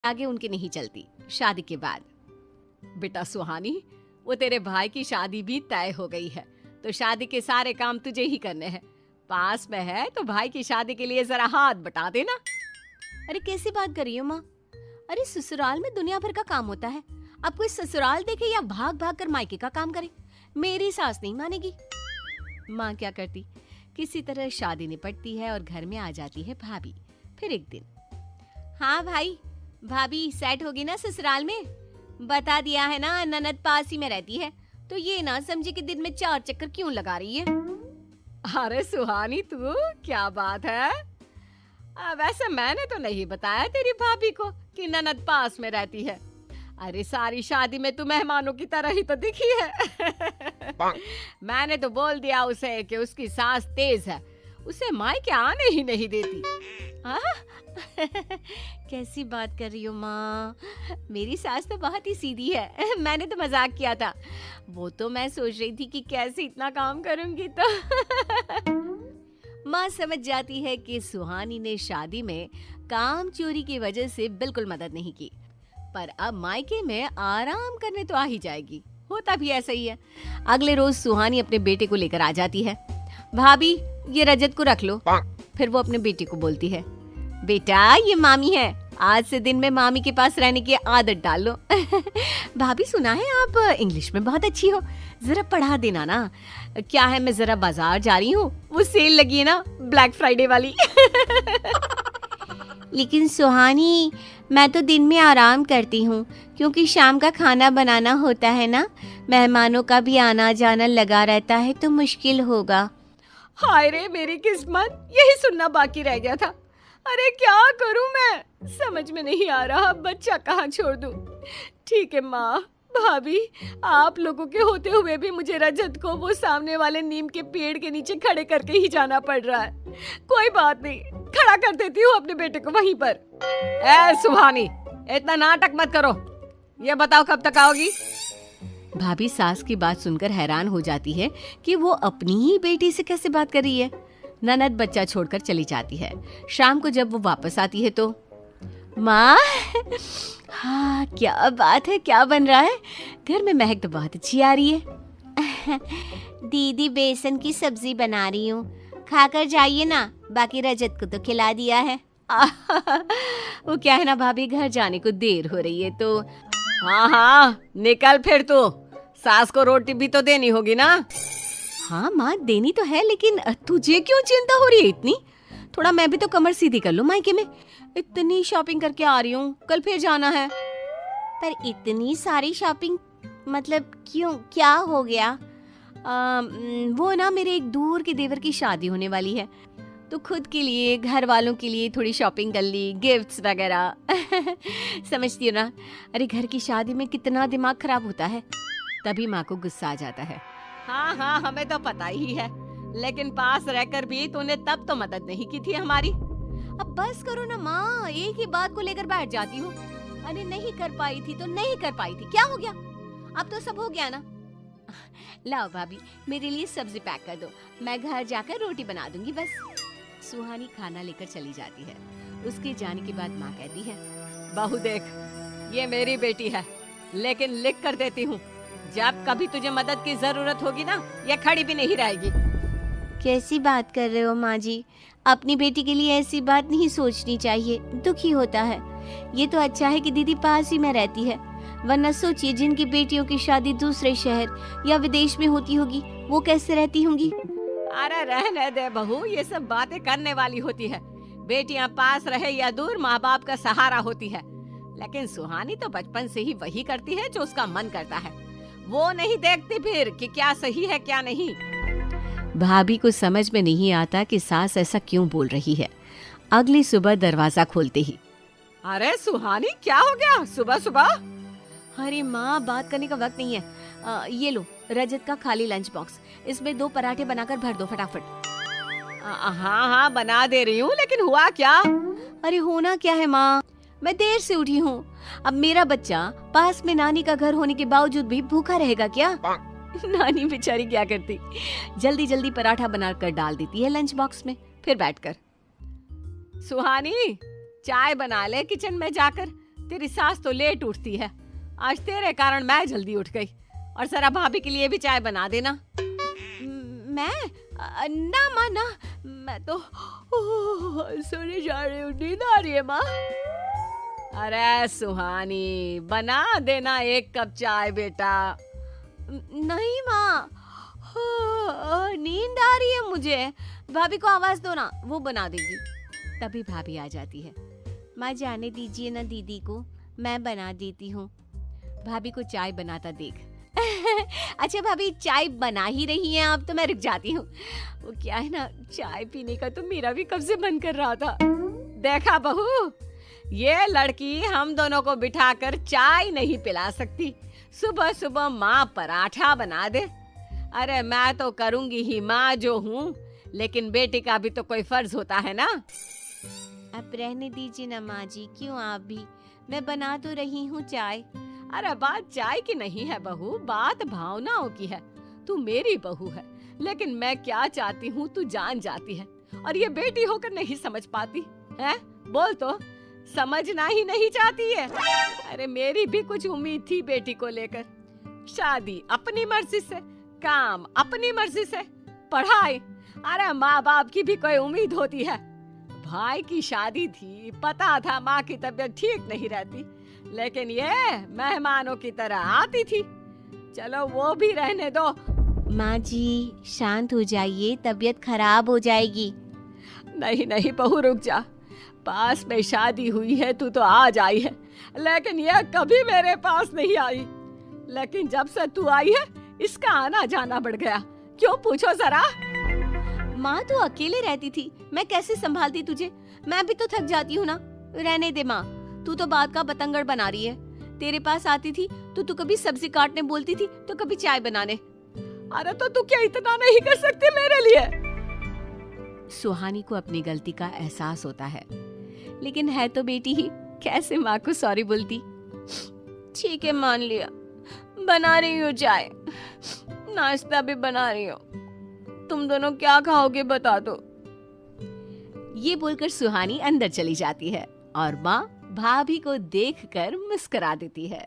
आगे उनकी नहीं चलती। शादी के बाद बेटा सुहानी, वो तेरे भाई की शादी भी तय हो गई है, तो शादी के सारे काम तुझे ही करने हैं। पास में है तो भाई की शादी के लिए जरा हाथ बटा देना। अरे कैसी बात कर रही हो माँ? अरे ससुराल में दुनिया भर का काम होता है। अब कोई ससुराल देखे या भाग भाग कर मायके का काम करे, मेरी सास नहीं मानेगी। माँ क्या करती, किसी तरह शादी निपटती है और घर में आ जाती है भाभी। फिर एक दिन, हाँ भाई, भाभी सेट होगी ना ससुराल में? बता दिया है ना, ननद पास ही में रहती है, तो ये ना समझे कि दिन में 4 चक्कर क्यों लगा रही है। अरे सुहानी तू, क्या बात है? वैसे मैंने तो नहीं बताया तेरी भाभी को कि ननद पास में रहती है। अरे सारी शादी में तू मेहमानों की तरह ही तो दिखी है। मैंने तो बोल दिया उसे कि उसकी सास तेज है, उसे मायके आने ही नहीं देती। कैसी बात कर रही हो माँ? मेरी सास तो बहुत ही सीधी है। मैंने तो मजाक किया था, वो तो मैं सोच रही थी कि कैसे इतना काम करूंगी तो। माँ समझ जाती है कि सुहानी ने शादी में काम चोरी की वजह से बिल्कुल मदद नहीं की, पर अब मायके में आराम करने तो आ ही जाएगी। होता भी ऐसा ही है। अगले रोज सुहानी अपने बेटे को लेकर आ जाती है। भाभी, ये रजत को रख लो। फिर वो अपने बेटे को बोलती है, बेटा ये मामी है, आज से दिन में मामी के पास रहने की आदत डाल लो। भाभी सुना है आप इंग्लिश में बहुत अच्छी हो, जरा पढ़ा देना ना। क्या है, मैं जरा बाजार जा रही हूँ, वो सेल लगी है ना ब्लैक फ्राइडे वाली। लेकिन सुहानी, मैं तो दिन में आराम करती हूँ, क्योंकि शाम का खाना बनाना होता है ना, मेहमानों का भी आना जाना लगा रहता है तो मुश्किल होगा। हाय रे मेरी किस्मत, यही सुनना बाकी रह गया था। अरे क्या करूं मैं, समझ में नहीं आ रहा बच्चा कहाँ छोड़ दूं। ठीक है माँ, भाभी, आप लोगों के होते हुए भी मुझे रजत को वो सामने वाले नीम के पेड़ के नीचे खड़े करके ही जाना पड़ रहा है। कोई बात नहीं, खड़ा कर देती हूँ अपने बेटे को वहीं पर। ए सुहानी, इतना नाटक मत करो, ये बताओ कब तक आओगी? भाभी सास की बात सुनकर हैरान हो जाती है कि वो अपनी ही बेटी से कैसे बात कर रही है। ननद बच्चा छोड़कर चली जाती है। शाम को जब वो वापस आती है तो, माँ, हाँ क्या बात है, क्या बन रहा है? घर में महक तो बहुत अच्छी आ रही है। दीदी बेसन की सब्जी बना रही हूँ, खाकर जाइए ना, बाकी रजत को तो खिला दिया है। वो क्या है ना भाभी, घर जाने को देर हो रही है तो। हाँ हाँ निकल फिर, तो सास को रोटी भी तो देनी होगी ना। हाँ माँ देनी तो है, लेकिन तुझे क्यों चिंता हो रही है इतनी? थोड़ा मैं भी तो कमर सीधी कर लूं मायके में। इतनी शॉपिंग करके आ रही हूँ, कल फिर जाना है। पर इतनी सारी शॉपिंग मतलब क्यों, क्या हो गया? वो ना मेरे एक दूर के देवर की शादी होने वाली है, तो खुद के लिए, घर वालों के लिए थोड़ी शॉपिंग कर ली, गिफ्ट्स वगैरह। समझती हो ना? अरे घर की शादी में कितना दिमाग खराब होता है। तभी माँ को गुस्सा आ जाता है। हाँ हाँ हमें तो पता ही है, लेकिन पास रहकर भी तूने तब तो मदद नहीं की थी हमारी। अब बस करो ना माँ, एक ही बात को लेकर बैठ जाती हूँ। अरे नहीं कर पाई थी तो नहीं कर पाई थी, क्या हो गया? अब तो सब हो गया ना। लाओ भाभी, मेरे लिए सब्जी पैक कर दो, मैं घर जाकर रोटी बना दूंगी बस। सुहानी खाना लेकर चली जाती है। उसके जाने के बाद माँ कहती है, बहू देख, ये मेरी बेटी है, लेकिन लिख कर देती हूँ, जब कभी तुझे मदद की जरूरत होगी ना, ये खड़ी भी नहीं रहेगी। कैसी बात कर रहे हो माँ जी? अपनी बेटी के लिए ऐसी बात नहीं सोचनी चाहिए, दुखी होता है। ये तो अच्छा है कि दीदी पास ही में रहती है, वरना सोचिए जिनकी बेटियों की शादी दूसरे शहर या विदेश में होती होगी, वो कैसे रहती होंगी। अरे रहने दे बहू, ये सब बातें करने वाली होती है। बेटियां पास रहे या दूर, माँ बाप का सहारा होती है। लेकिन सुहानी तो बचपन से ही वही करती है जो उसका मन करता है, वो नहीं देखती फिर कि क्या सही है क्या नहीं। भाभी को समझ में नहीं आता कि सास ऐसा क्यों बोल रही है। अगली सुबह दरवाजा खोलते ही, अरे सुहानी क्या हो गया सुबह सुबह? अरे माँ बात करने का वक्त नहीं है। ये लो रजत का खाली लंच बॉक्स, इसमें 2 पराठे बनाकर भर दो फटाफट। हाँ हाँ बना दे रही हूँ, लेकिन हुआ क्या? अरे होना क्या है माँ, मैं देर से उठी हूँ। अब मेरा बच्चा पास में नानी का घर होने के बावजूद भी भूखा रहेगा क्या? नानी बेचारी क्या करती, जल्दी जल्दी पराठा बनाकर डाल देती है लंच बॉक्स में, फिर बैठकर, सुहानी चाय बना ले किचन में जाकर, तेरी सास तो लेट उठती है, आज तेरे कारण मैं जल्दी उठ गई। और जरा भाभी के लिए भी चाय बना देना। मैं ना माँ ना, मैं तो सोने जा रही हूँ, नींद आ रही है माँ। अरे सुहानी, बना देना एक कप चाय बेटा। नहीं माँ, नींद आ रही है मुझे, भाभी को आवाज दो ना, वो बना देगी। तभी भाभी आ जाती है। माँ जाने दीजिए ना दीदी को, मैं बना देती हूँ। भाभी को चाय बनाता देख अच्छा भाभी चाय बना ही रही हैं आप, तो मैं रुक जाती हूँ। वो क्या है ना, चाय पीने का तो मेरा भी कब से मन कर रहा था। देखा बहू, ये लड़की हम दोनों को बिठाकर चाय नहीं पिला सकती, सुबह सुबह माँ पराठा बना दे। अरे मैं तो करूंगी ही माँ जो हूँ, लेकिन बेटी का भी तो कोई फर्ज होता है ना। अब रहने दीजिए ना माँ जी, क्यों आप भी, मैं बना तो रही हूँ चाय। अरे बात चाय की नहीं है बहू, बात भावनाओं की है। तू मेरी बहू है, लेकिन मैं क्या चाहती हूँ तू जान जाती है, और ये बेटी होकर नहीं समझ पाती है। बोल तो, समझना ही नहीं चाहती है। अरे मेरी भी कुछ उम्मीद थी बेटी को लेकर, शादी अपनी मर्जी से, काम अपनी मर्जी से, पढ़ाई, अरे माँ बाप की भी कोई उम्मीद होती है। भाई की शादी थी, पता था माँ की तबीयत ठीक नहीं रहती, लेकिन ये मेहमानों की तरह आती थी। चलो वो भी रहने दो। माँ जी शांत हो जाइए, तबीयत खराब हो जाएगी। नहीं नहीं बहू रुक जा, पास में शादी हुई है, तू तो आज आई है, लेकिन यह कभी मेरे पास नहीं आई। लेकिन जब से तू आई है, इसका आना जाना बढ़ गया। क्यों पूछो जरा। माँ तू अकेले रहती थी, मैं कैसे संभालती तुझे, मैं भी तो थक जाती हूँ ना। रहने दे माँ, तू तो बात का बतंगड़ बना रही है। तेरे पास आती थी तो तू कभी सब्जी काटने बोलती थी, तो कभी चाय बनाने। अरे तो तू क्या इतना नहीं कर सकती मेरे लिए। सुहानी को अपनी गलती का एहसास होता है, लेकिन है तो बेटी ही, कैसे माँ को सॉरी बोलती। ठीक है मान लिया, बना रही हूँ चाय, नाश्ता भी बना रही हूँ, तुम दोनों क्या खाओगे बता दो। ये बोलकर सुहानी अंदर चली जाती है और माँ भाभी को देखकर मुस्कुरा देती है।